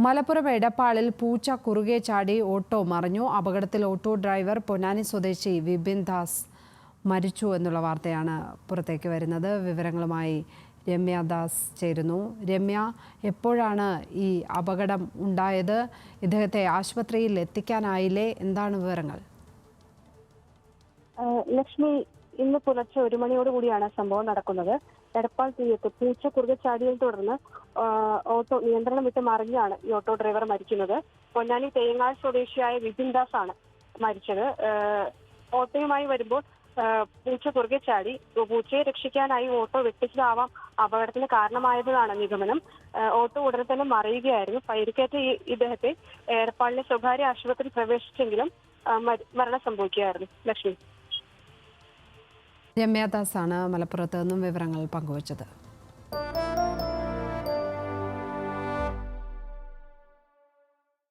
മലപ്പുറം എടപ്പാളിൽ പൂച്ച കുറുകെ ചാടി ഓട്ടോ മറിഞ്ഞു. അപകടത്തിൽ ഓട്ടോ ഡ്രൈവർ പൊന്നാനി സ്വദേശി വിപിൻ ദാസ് മരിച്ചു എന്നുള്ള വാർത്തയാണ് പുറത്തേക്ക് വരുന്നത്. വിവരങ്ങളുമായി രമ്യ ദാസ് ചേരുന്നു. രമ്യ, എപ്പോഴാണ് ഈ അപകടം ഉണ്ടായത്? ഇദ്ദേഹത്തെ ആശുപത്രിയിൽ എത്തിക്കാനായില്ലേ? എന്താണ് വിവരങ്ങൾ? ലക്ഷ്മി, ഇന്ന് പുലർച്ചെ 1 മണിയോടുകൂടിയാണ് സംഭവം നടക്കുന്നത്. എടപ്പാൾ തീയത്ത് പൂച്ച കുറുകെ ചാടിയതിനെ തുടർന്ന് ഓട്ടോ നിയന്ത്രണം വിട്ട് മറിഞ്ഞാണ് ഈ ഓട്ടോ ഡ്രൈവർ മരിക്കുന്നത്. പൊന്നാനി തേങ്ങാൽ സ്വദേശിയായ വിപിൻ ദാസ് ആണ് മരിച്ചത്. ഓട്ടോയുമായി വരുമ്പോൾ പൂച്ച കുറുകെ ചാടി. പൂച്ചയെ രക്ഷിക്കാനായി ഓട്ടോ വെട്ടിച്ചതാവാം അപകടത്തിന് കാരണമായതാണ് നിഗമനം. ഓട്ടോ ഉടനെ തന്നെ മറിയുകയായിരുന്നു. പരിക്കേറ്റ ഇദ്ദേഹത്തെ എടപ്പാളിലെ സ്വകാര്യ ആശുപത്രിയിൽ പ്രവേശിച്ചെങ്കിലും മരണം സംഭവിക്കുകയായിരുന്നു. ലക്ഷ്മി. രമ്യ ദാസാണ് മലപ്പുറത്ത് നിന്നും വിവരങ്ങൾ പങ്കുവച്ചത്.